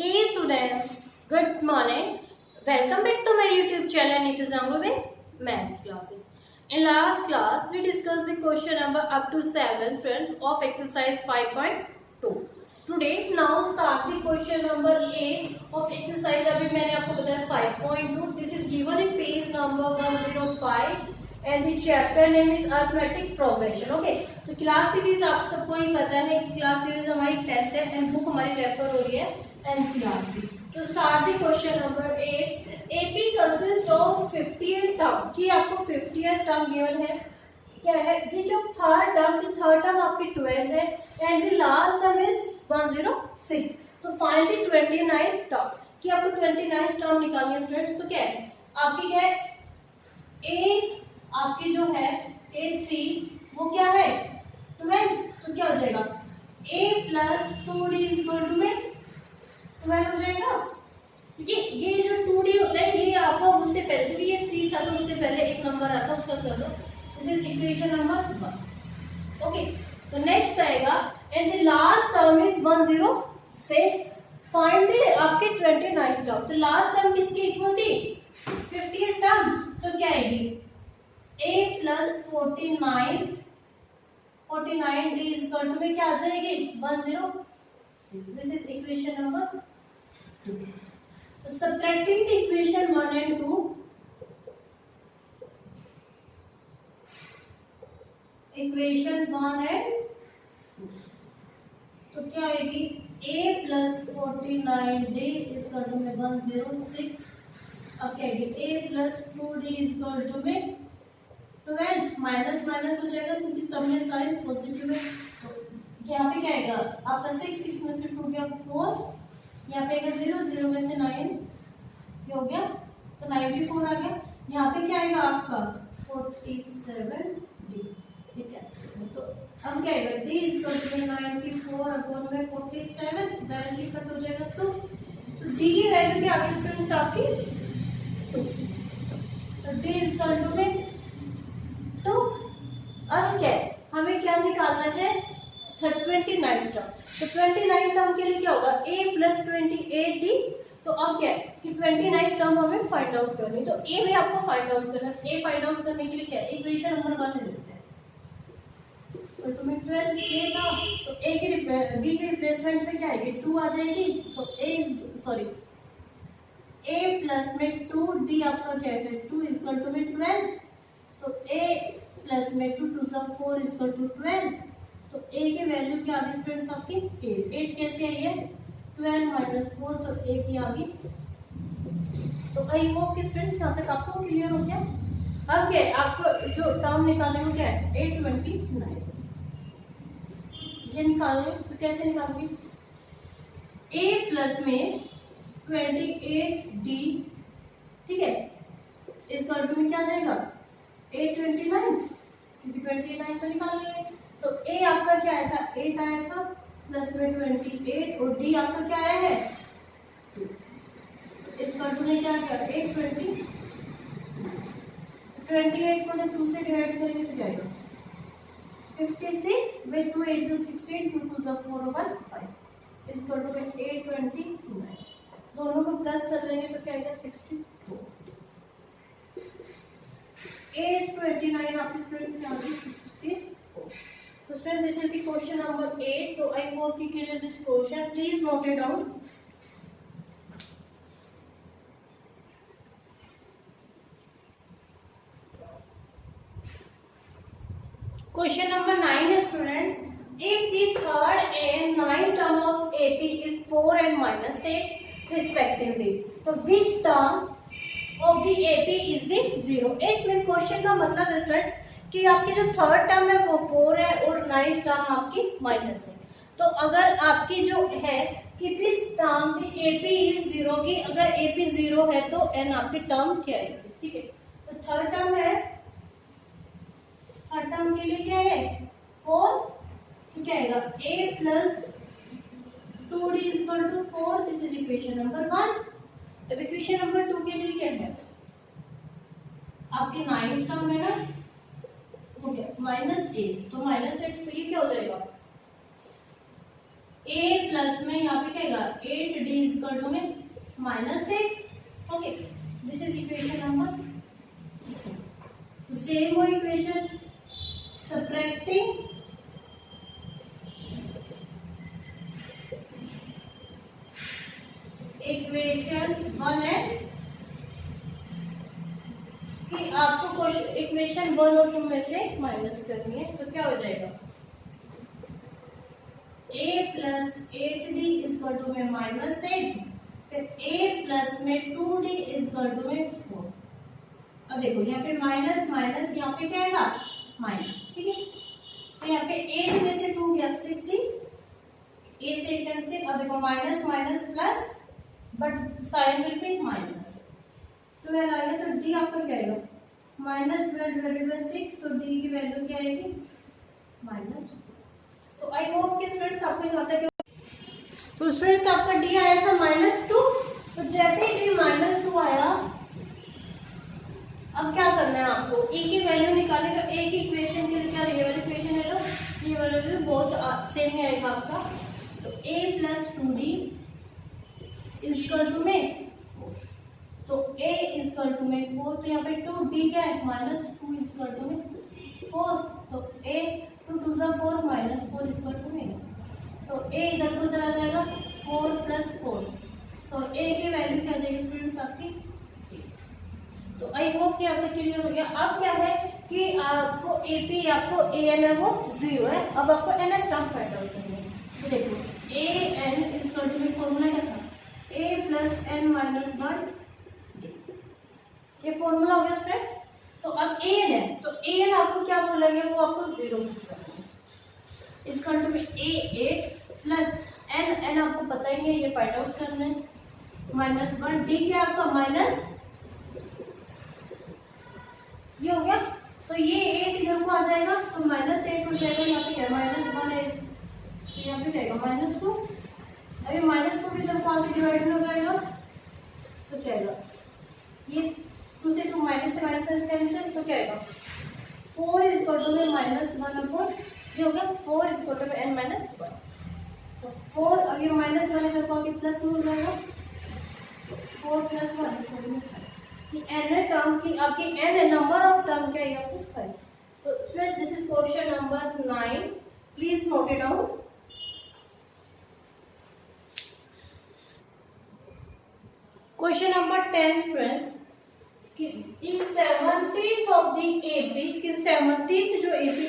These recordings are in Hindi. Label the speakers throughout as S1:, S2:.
S1: Hey students, good morning. Welcome back to my YouTube channel Neetu Zangu with Maths classes. In last class, we discussed the question number up to 7 students of exercise 5.2. Today, now start the question number 8 of exercise. अभी मैंने आपको बताया 5.2. This is given in page number 105 and the chapter name is arithmetic progression. Okay. तो क्लास सीरीज आप सबको ही पता है कि क्लास सीरीज हमारी 10th है एंड बुक हमारी रेफर हो रही है एनसीईआरटी. तो start the question number 8. AP consist of 58 term की आपको 58 टर्म गिवन है. क्या है कि जो थर्ड टर्म आपकी 12 है and the last term is 106. तो फाइंड द 29th टर्म कि आपको 29th टर्म निकालनी है स्टूडेंट्स. तो क्या है आपकी क्या है ए आपकी जो है A3 वो क्या है 12. तो क्या हो जाएगा a plus 2d equal to में 12 हो जाएगा. ठीक है. ये जो 2d होता है ये आपका उससे पहले भी ये 3 था तो उससे पहले एक नंबर आता उसका कर लो. This is equation number 1. Okay. तो नेक्स्ट आएगा and the last term is 106. Find the आपके 29th टर्म. तो लास्ट टर्म किसके इक्वल थी 58 टर्म. तो क्या आएगी a plus 49 d is equal to में क्या आ जाएगी 106. This is equation number 2. तो subtracting the equation 1 and 2 equation 1 and 2 तो क्या आएगी a plus 49 d is equal to में 106. अब क्या आएगी a plus 2d is equal to में 12. माइनस माइनस हो जाएगा क्योंकि सब में साइन पॉजिटिव है. तो यहाँ पे क्या आएगा आपका 6 में से 2 गया 4. यहाँ पे आएगा 0 में से 9 ये हो गया तो 94 आ गया. यहाँ पे क्या आएगा आपका 47d. ठीक है. तो अब क्या आएगा d इक्वल टू 94 अपॉन में 47 डायरेक्टली कट हो जाएगा. तो d की वैल्यू क्या आ गई स्टूडेंट्स आपकी 2. तो d इक्वल टू में 2. अब क्या है हमें क्या निकालना है 29th टर्म. तो 29th टर्म के लिए क्या होगा a प्लस 28d. तो अब क्या है कि 29th टर्म हमें फाइंड आउट करनी. तो a भी आपको फाइंड आउट करना है. a फाइंड आउट करने के लिए क्या है इक्वेशन नंबर 1 ले लेते हैं. तो तुम्हें 12 a था तो a के b के रिप्लेसमेंट में क्या आएगी 2 आ जाएगी. तो a प्लस में 2d आपका क्या है 2 इक्वल टू में 12. तो a प्लस में 2 2 सा 4 इक्वल टू 12. तो a की वैल्यू क्या आ गई स्टूडेंट्स आपकी 8 कैसे आई है 12 माइनस 4 तो 8 ही आ गई. तो आई होप कि स्टूडेंट्स यहाँ तक आपको क्लियर हो गया. अब क्या है आपको जो टर्म निकालने को क्या है 829 ये निकालने. तो कैसे निकालोगे a प्लस में 28d. ठीक है. इस कर्व में क्या आ जाएगा 829 क्योंकि 29 तो निकालनी है. तो a आपका क्या आया था 8 आया था प्लस में 28 और d आपका क्या आया है 2. इस कर्व में क्या आ गया 820. 28 को जब 2 से डिवाइड करेंगे तो जाएगा 56 with 2 8 is 16 2 2 is 4 over 5 इस कर्व में 829. दोनों को प्लस कर लेंगे तो क्या आएगा 64. 829 आपके स्टूडेंट में आ गई 64. So student, this is the question number 8. So I hope you clear this question. Please note it down. Question number 9 is students. If the third and ninth term of AP is 4 and minus 8 respectively, so which term of the AP is the 0? इसमें क्वेश्चन का मतलब है स्टूडेंट कि आपकी जो थर्ड टर्म है वो 4 है और नाइन्थ टर्म आपकी माइनस है. तो अगर आपकी जो है कि this term the AP is 0 की अगर AP 0 है तो n आपकी टर्म क्या आएगी. ठीक है. तो थर्ड टर्म है थर्ड टर्म के लिए क्या है 4. तो क्या आएगा a plus 2d equal to 4. This is equation number 1. अब इक्वेशन नंबर 2 के लिए क्या है आपकी नाइन्थ टर्म है ना हो गया -8. तो -8 तो ये क्या हो जाएगा ए प्लस में यहाँ पे क्या आएगा 8d इज इक्वल टू में -8। Okay, this is equation number. Same वो इक्वेशन सब्ट्रैक्टिंग इक्वेशन 1 है कि आपको इक्वेशन 1 और 2 में से माइनस करनी है, तो क्या हो जाएगा a plus 8d is equal to में -8, फिर a प्लस में 2d इजकल टू में 4। अब देखो यहाँ पे माइनस माइनस, यहाँ पे क्या आएगा माइनस, ठीक है। तो यहाँ पे 8 में से 2 गया 6d, a से कैंसिल। अब देखो minus minus plus, but sign will be minus, तो यह आएगा। तो d आपका क्या आएगा -12/6, तो d की वैल्यू क्या आएगी -2। तो आई होप कि स्टूडेंट्स आपको यहाँ तक, तो स्टूडेंट्स आपका d आया था -2। तो जैसे ही d -2 आया, अब क्या करना है आपको e की वैल्यू निकालने का। एक इक्वेशन के लिए क्या ये वाली इक्वेशन है, तो ये वाला भी बहुत सेम ही आएगा आपका। तो a plus 2d is equal to में, तो a इजकल टू में 4, तो यहाँ पे 2d क्या है -2 इजकल टू में 4, तो a 2 2 4 -4 इजकल टू में, तो a इधर को चला जाएगा 4 + 4, तो a की वैल्यू क्या जाएगी स्टूडेंट्स आपकी। तो आई होप कि आपका क्लियर हो गया। अब क्या है कि आपको AP आपको an है वो 0 है। अब आपको nth टर्म फाइंड आउट करना है। तो देखो an इजकल टू में फॉर्मूला क्या था a + n - 1, ये फॉर्मूला हो गया स्टूडेंट्स। तो अब an है, तो an आपको क्या बोलेंगे, वो आपको 0 इजकल टू में a8 प्लस n आपको पता ही है, ये फाइंड आउट करना है -1, d क्या आपका माइनस, ये हो गया। तो ये 8 इधर को आ जाएगा, तो -8 हो जाएगा। यहाँ पे क्या -1 है, तो यहाँ पे क्या -2। अभी -2 भी इधर को आके डिवाइड हो जाएगा, तो क्या आएगा ये 2 से 2 माइनस से माइनस कैंसिल, तो क्या आएगा 4 इजकल टू में -1/, ये हो गया 4 इजकल टू में n - 1। तो 4 अब ये -1 इधर को आके प्लस में हो जाएगा, 4 + 1 इजकल टू में 5। n टर्म की आपकी n नंबर ऑफ टर्म क्या है आपको 5। तो students this is question number 9, please note it down. Question number 10 students, कि 70th ऑफ द AP, कि 70th जो AP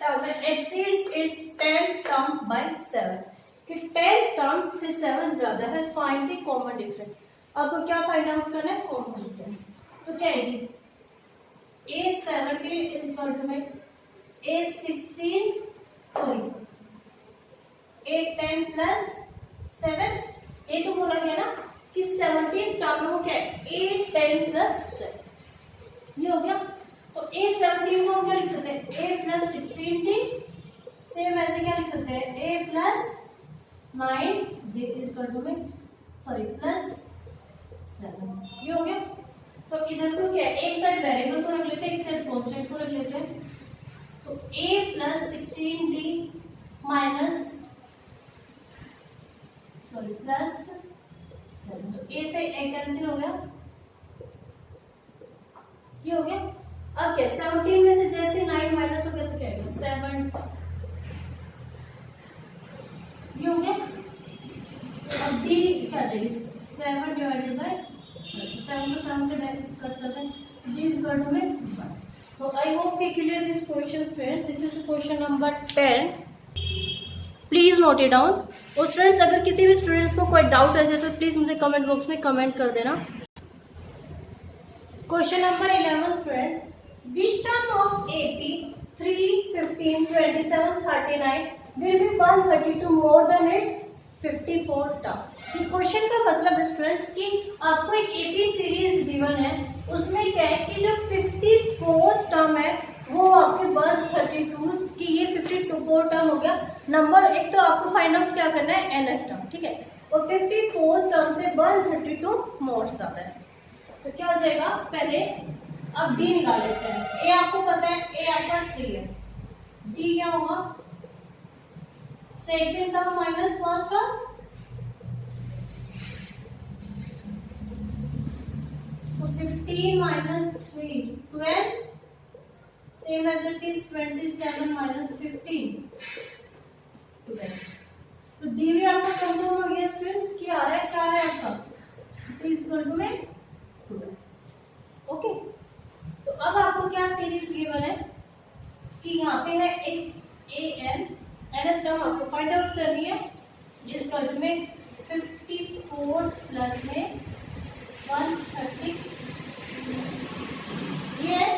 S1: टर्म है exceeds its 10th term by 7, कि 10th टर्म से 7 ज्यादा है। Find the common difference. आपको क्या फाइंड आउट करना है, कॉमन डिफरेंस। तो क्या है A17 इजकल टू में A16 सॉरी A10 + 7, ये तो बोला गया ना कि 17 टर्म में क्या है A10 + 7, ये हो गया। तो A17 को हम क्या लिख सकते हैं A + 16d, सेम ऐसे क्या लिख सकते हैं A + 9d इजकल टू में सॉरी +7, ये हो गया। तो इधर को क्या है, एक साइड वेरिएबल को रख लेते हैं, एक साइड कांस्टेंट को रख लेते हैं। तो a + 16d +7, तो a से a कैंसिल हो गया, ये हो गया। अब क्या 17 में से जैसे 9 माइनस हो गया, तो क्या है 7, ये हो गया। अब d क्या आ जाएगी 7 डिवाइडेड बाय 7 को 7 से कट करते हैं, d इजकल टू में 1। तो I hope you clear this question friends. This is question number 10, please note it down. और स्टूडेंट्स अगर किसी भी स्टूडेंट्स को कोई डाउट रह जाए तो प्लीज मुझे कमेंट बॉक्स में कमेंट कर देना। Question number 11 student, which term of AP 3, 15, 27, 39 will be 132 more than its 54 term. ये क्वेश्चन का मतलब है स्टूडेंट्स कि आपको एक एपी सीरीज गिवन है, उसमें क्या है कि जो 54th टर्म है वो आपके 132 की, ये 54 टर्म हो गया। नंबर एक तो आपको फाइंड आउट क्या करना है nth टर्म, ठीक है। और 54th टर्म से 132 मोर ज्यादा है, तो क्या हो जाएगा पहले अब डी निकाल लेते हैं। ए आपको पता है, ए आपका 3 है, डी क्या होगा second term minus first term, तो 15 minus 3 12, same as it is 27 minus 15 12। तो डीवी आपका कंफर्म हो गया स्टूडेंट्स, क्या आ रहा है, क्या आ रहा है आपका, इट इज इक्वल टू में 12। ओके, तो अब आपको क्या सीरीज गिवन है कि यहाँ पे है एक ए एन एन टर्म आपको फाइंड आउट करनी है, जिसका में 54 प्लस में 130 ये है।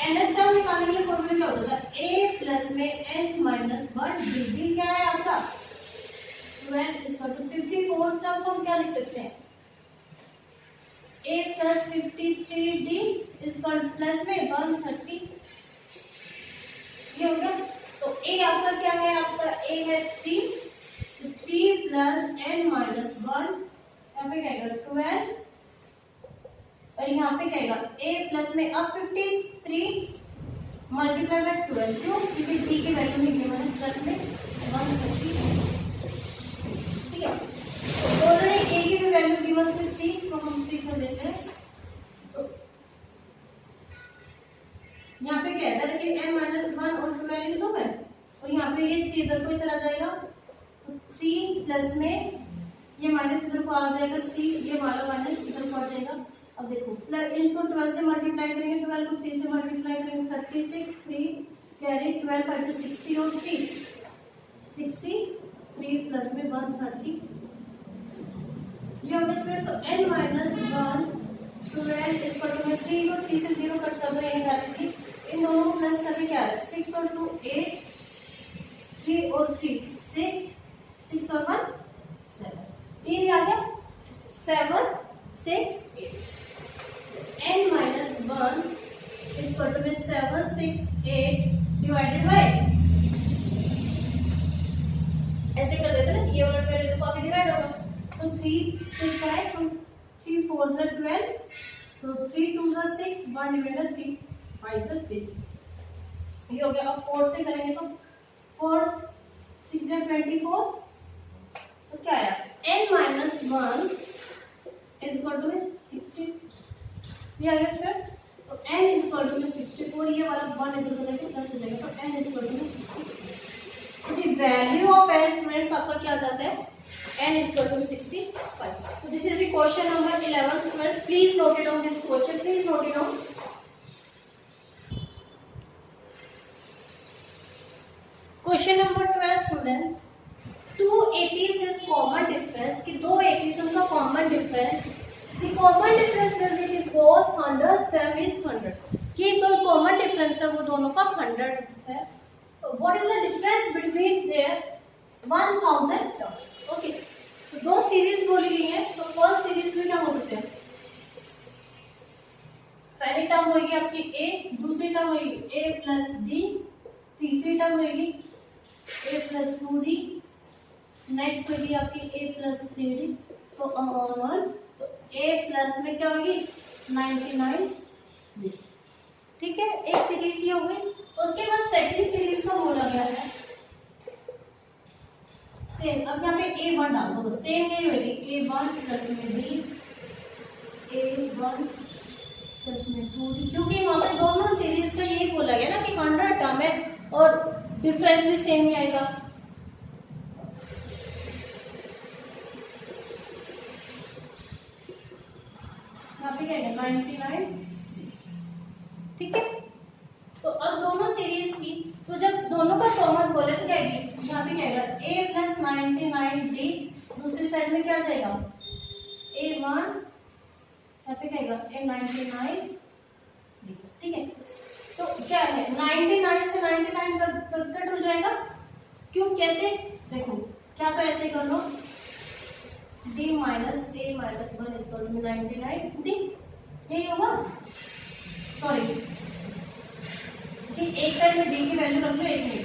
S1: एन टर्म निकालने के लिए फॉर्मूला क्या होता था, ए प्लस में एन माइनस 1 डी। डी क्या है आपका 12 इक्वल टू 54 टर्म को हम क्या लिख सकते हैं, ए प्लस 53 डी इक्वल प्लस में 130, ये हो गया। तो ए आपका क्या है, आपका ए है 3, तो 3 प्लस एन माइनस 1, यहाँ पे क्या आएगा 12, और यहाँ पे क्या आएगा ए प्लस में अब 53 मल्टीप्लाई बाय 12, क्यों, क्योंकि डी की वैल्यू नहीं गिवन है, प्लस में 130, ठीक है। तो ऑलरेडी ए की भी वैल्यू गिवन थी 3, तो हम 3 कर देते हैं। तो यहाँ पे क्या है डायरेक्टली m माइनस 1 और 12 लिख दो मैं, और यहाँ पे ये 3 इधर को चला जाएगा, तो 3 प्लस में ये माइनस इधर को आ जाएगा 3, ये वाला माइनस इधर को आ जाएगा। अब देखो प्लस इसको 12 से मल्टीप्लाई करेंगे, 12 को 3 से मल्टीप्लाई करेंगे 36, 3 कैरी 12 5 से 60 और 3 63 प्लस में 130, ये हो गया स्टूडेंट्स। तो n माइनस 1 12 इक्वल टू में 3 को 3 से 0 कट कर रहे हैं डायरेक्टली, इन दोनों को प्लस करके क्या है 6 और 2 8, 3 और 3 6, 6 और 1 7, ये आ गया 7 6 8। n माइनस 1 इक्वल टू में 7 6 8 डिवाइडेड बाय, ऐसे कर देते ना, ये वाला पहले तो काफी डिवाइड होगा, तो 3 से क्या है, तो 3 4 से 12, तो 3 2 से 6, 1 डिवाइडेड 3 5 से 3, ये हो गया। अब 4 से करेंगे तो 4 6 से 24, तो क्या आया n माइनस 1 इक्वल टू 60, ये आ गया सर। तो n इक्वल टू 64, ये वाला 1 इधर को लेके 10 हो जाएगा, तो n इक्वल टू 60। तो the value of n students आपका क्या जाता है, n equal to 65। So this is the question number 11 students, please note it down, this question please note it down। Question number 12 students, two APs is common difference, कि दो APs उनका common difference, the common difference will be the both 100 term is 100, कि दो common difference है वो दोनों का 100 है। What is the difference between their 1000 terms? Okay, तो दो सीरीज बोली गई है, तो फर्स्ट सीरीज में क्या हो सकते हैं, पहली टर्म होगी आपकी a, दूसरी टर्म होगी a प्लस डी, तीसरी टर्म होगी a प्लस 2d, नेक्स्ट होगी आपकी a plus 3d, so on. तो a प्लस में क्या होगी 99d, ठीक है, एक सीरीज ये हो गई। उसके बाद सेकंड सीरीज का बोला गया है सेम, अब यहाँ पे a1 डाल दो, सेम यही होगी a1 प्लस में d, a1 प्लस में 2d, क्योंकि वहाँ पे दोनों सीरीज का यही बोला गया ना कि 100 टर्म है और डिफरेंस भी सेम ही आएगा। यहाँ पे क्या है 99, ठीक है। तो अब दोनों सीरीज की, तो जब दोनों का कॉमन बोले तो क्या है, यहाँ पे क्या आएगा a प्लस 99d, दूसरी साइड में क्या आ जाएगा a1, यहाँ पे क्या आएगा a99d, ठीक है। तो क्या है 99 से 99 कट हो जाएगा, क्यों, कैसे, देखो क्या, तो ऐसे कर लो d minus a minus 1 equal to 99d, यही होगा, सॉरी एक साइड में d की वैल्यू रख दो, एक में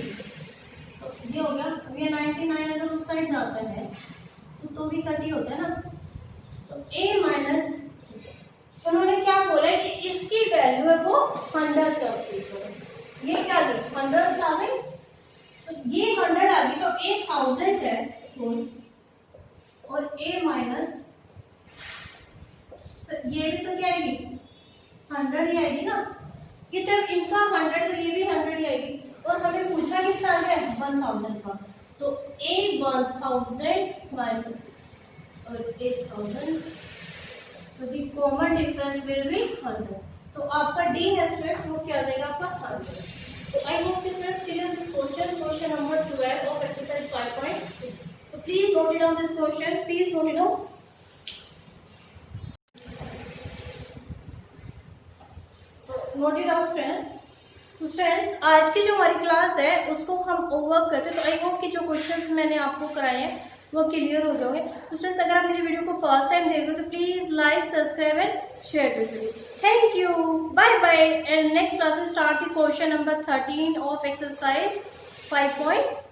S1: तो ये हो गया। ये 99 अगर उस साइड जाता है तो भी कट ही होता है ना, तो a माइनस, उन्होंने क्या बोला है कि इसकी वैल्यू है वो 100 तक, ये क्या 100 आ गई, तो ये 100 आ गई, तो ए 1000 है और ए माइनस, तो ये भी तो क्या आएगी 100 ही आएगी ना, कि जब इनका 100 तो ये भी 100 ही आएगी। और हमें पूछा किसका है 1000 का, तो ए 1000 माइनस और 8000, तो the common difference will be 100। तो आपका डी है स्टूडेंट्स, वो क्या आ जाएगा आपका 100। तो आई होप कि students clear this question number 12 of exercise 5.6। तो please note it down this question, please note it down. Note it down friends. तो फ्रेंड्स आज की जो हमारी क्लास है उसको हम ओवरवर्क करते हैं, तो आई होप कि जो क्वेश्चंस मैंने आपको कराए हैं वो क्लियर हो जाओगे। तो फ्रेंड्स अगर आप मेरी वीडियो को फर्स्ट टाइम देख रहे हो तो please like, subscribe and share this video. Thank you, bye bye, and next class में start the question number 13 of exercise 5.6।